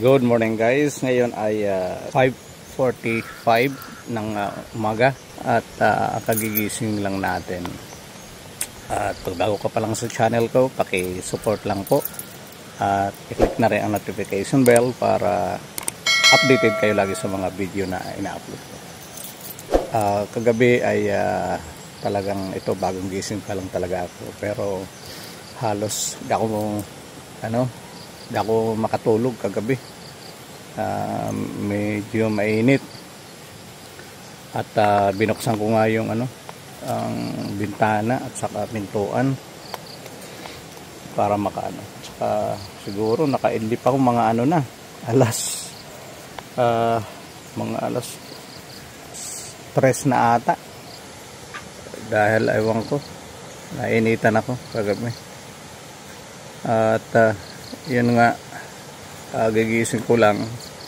Good morning guys. Ngayon ay 5:45 ng umaga at kagigising lang natin. At pag bago ka pa lang sa channel ko, paki-support lang po. At i-click na rin ang notification bell para updated kayo lagi sa mga video na ina-upload ko. Kagabi ay talagang ito, bagong gising pa lang talaga ako. Pero halos di ako makatulog kagabi. Medyo mainit at binuksan ko nga yung ang bintana at saka pintuan para saka siguro nakaidlip ako mga mga alas 3 na ata dahil ewan ko, nainitan ako kagabi. At yun nga, gigising ko lang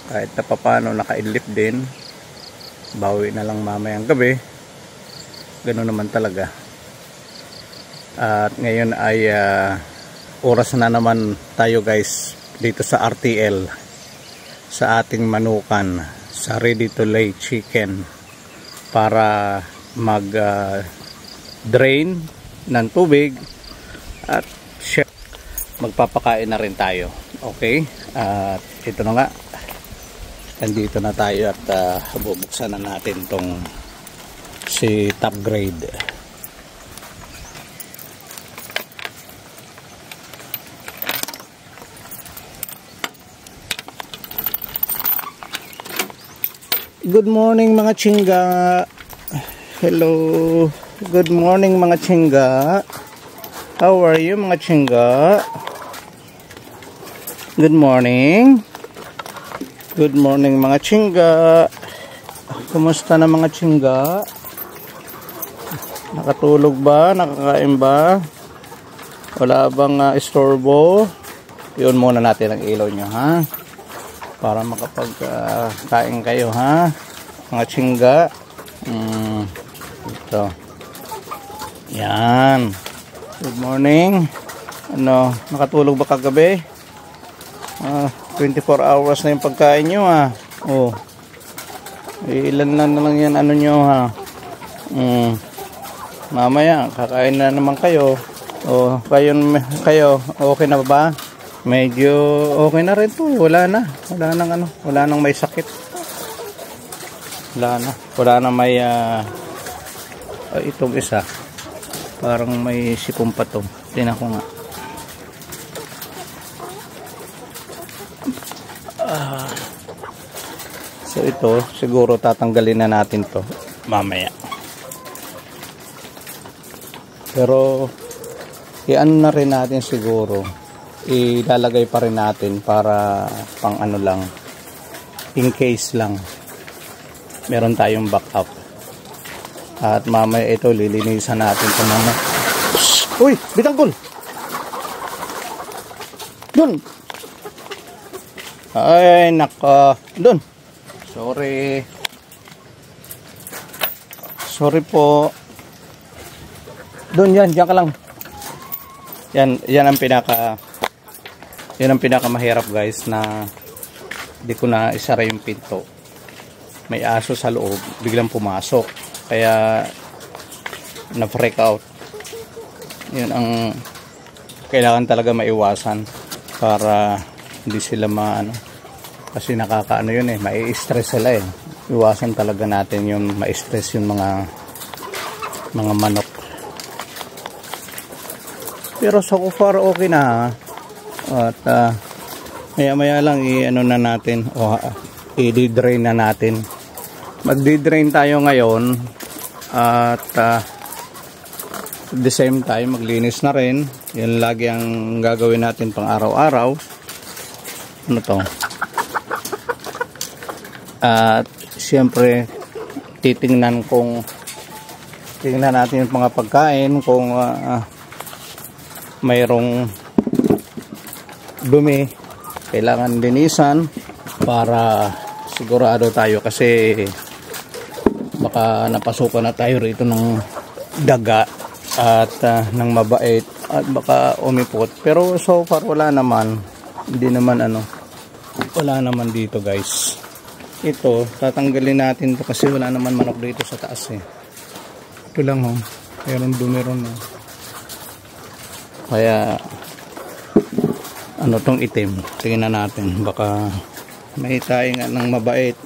kahit na papano, nakaidlip din, bawi na lang mamayang gabi. Ganoon naman talaga. At ngayon ay oras na naman tayo guys dito sa RTL, sa ating manukan, sa ready to lay chicken, para mag drain ng tubig at magpapakain na rin tayo. Okay, at ito na nga, nandito na tayo at bubuksan na natin tong si Top Grade. Good morning mga chingga. Hello, good morning mga chingga. How are you mga chingga? Good morning. Good morning mga chingga. Kumusta na mga chingga? Nakatulog ba? Nakakain ba? Wala bang istorbo? Yun muna natin ang ilaw nyo, ha? Para makapagkain kayo, ha? Mga chingga. Ito. Yan. Good morning. Nakatulog ba kagabi? 24 hours na yung pagkain nyo, ha? Oh. Ilan na lang yan nyo, ha? Mamaya kakain na naman kayo. Oh, kayo okay na ba? Medyo okay na rin to. Wala nang may sakit. Wala na may itong isa. Parang may sipon pa to. Tingnan ko nga. So ito, siguro tatanggalin na natin to mamaya. Pero iano na rin natin siguro. Ilalagay pa rin natin para pang lang. In case lang. Meron tayong backup. At mamaya ito, lilinisan natin ito mga. Uy! Bitanggol! Dun! Ay, naka. Dun! Sorry po. Doon diyan ka lang. Yan ang pinakamahirap guys, na di ko na isara yung pinto. May aso sa loob, biglang pumasok. Kaya na-freak out. Yun ang kailangan talaga maiwasan para hindi sila kasi yun mai-stress sila eh. Iwasan talaga natin yung ma-stress yung mga manok. Pero so far okay na, at maya lang na natin, i-drain na natin. Mag-drain tayo ngayon at at the same time maglinis na rin. Yan lagi ang gagawin natin pang araw-araw. At siyempre tingnan natin yung mga pagkain kung mayroong dumi, kailangan linisan para sigurado tayo, kasi baka napasukan na tayo rito ng daga at ng mabait at baka umipot. Pero so far wala naman, hindi naman Wala naman dito guys. Ito, tatanggalin natin to kasi wala naman manok dito sa taas eh. Ito lang oh. Meron dumeron oh. Kaya ano tong itim. Tingnan natin. Baka may tayo nga ng mabait.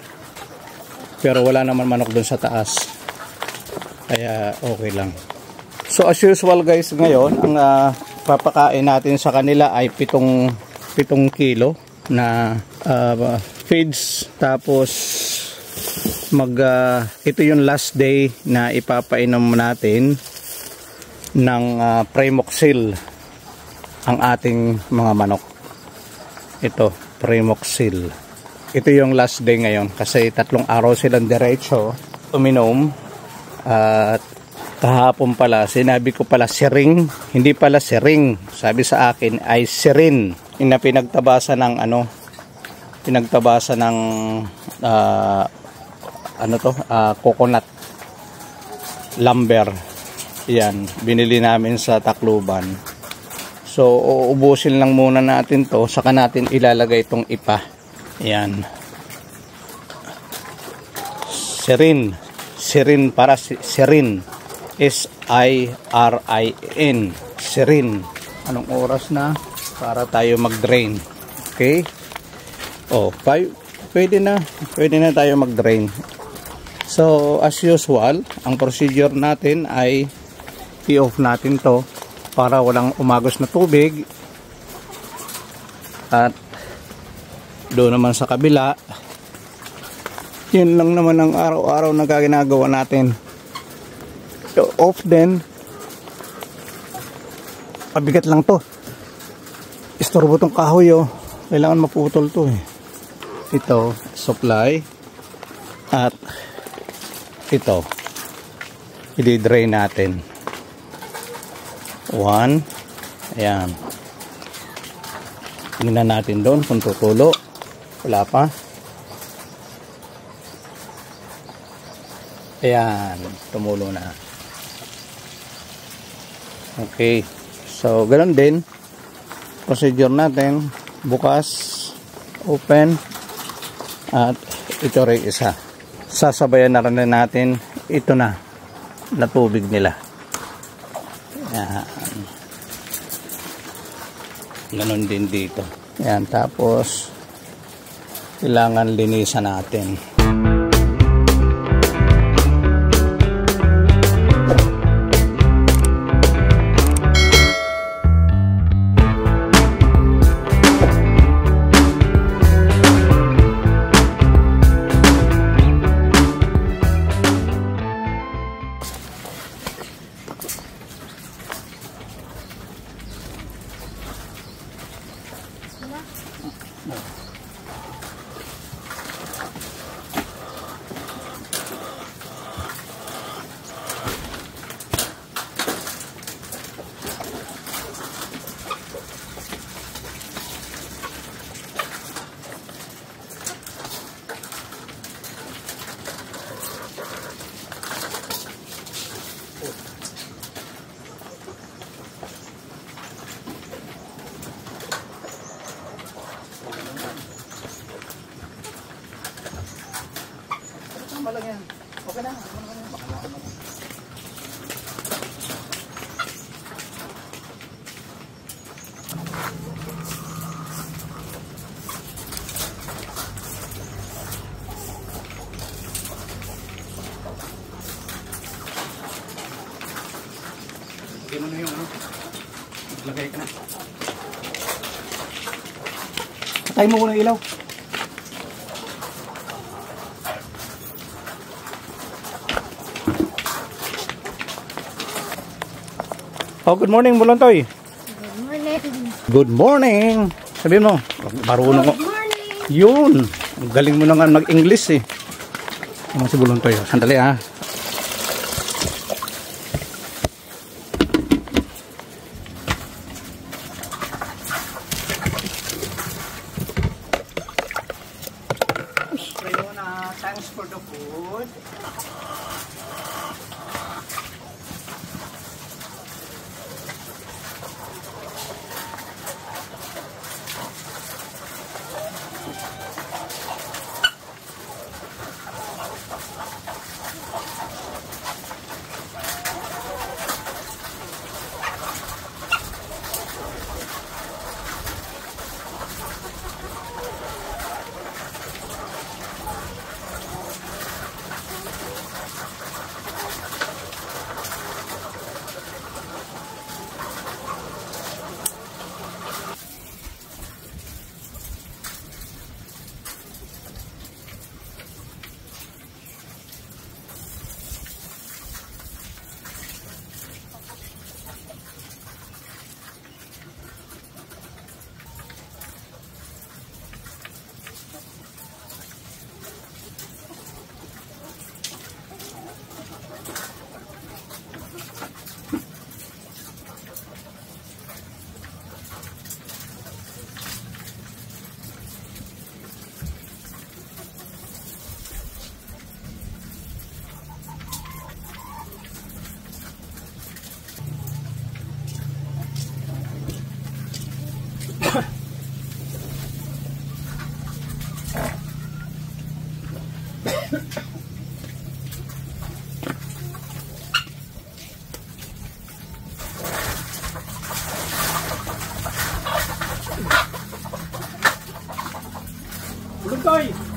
Pero wala naman manok dun sa taas. Kaya okay lang. So as usual guys, ngayon ang papakain natin sa kanila ay 7 kilo na feeds. Tapos ito yung last day na ipapainom natin ng Primoxil ang ating mga manok. Ito, Primoxil. Ito yung last day ngayon kasi 3 araw silang diretso uminom. At kahapon pala, sinabi ko pala siring, hindi pala siring. Sabi sa akin ay sirin. Yung pinagtabasa ng pinagtabasa ng coconut lumber. Yan, binili namin sa Tacloban. So, uubusin lang muna natin to, saka natin ilalagay itong ipa. Yan. Sirin. Sirin para sirin. S-I-R-I-N. Sirin. Anong oras na? Para tayo mag-drain. Okay? Oh, pwede na tayo mag-drain. So, as usual, ang procedure natin ay i-off natin to para walang umagos na tubig. At doon naman sa kabila, yun lang naman ang araw-araw na ginagawa natin. So, off din. Pabigat lang to. Istorbo tong kahoy oh. Kailangan maputol to eh. Ito, supply. At ito, i-drain natin. 1. Ayan. Tingnan natin doon kung tutulo. Wala pa. Ayan, tumulo na. Okay. So, ganoon din. Procedure natin. Bukas, open. At ito rin isa. Sasabayan na rin natin ito na tubig nila. Ayan. Ganon din dito. Ayan, tapos kailangan linisan natin. Okay na. Lagay mo na yung Lagay ka na. Patay mo muna ilaw. Oh, good morning, Bulontoy. Good morning. Good morning. Sabihin mo, marunong ko. Good morning. Yun. Ang galing mo na nga mag-English eh. Ano si Bulontoy? Sandali ah. Thanks for the food. Ulog, Toy!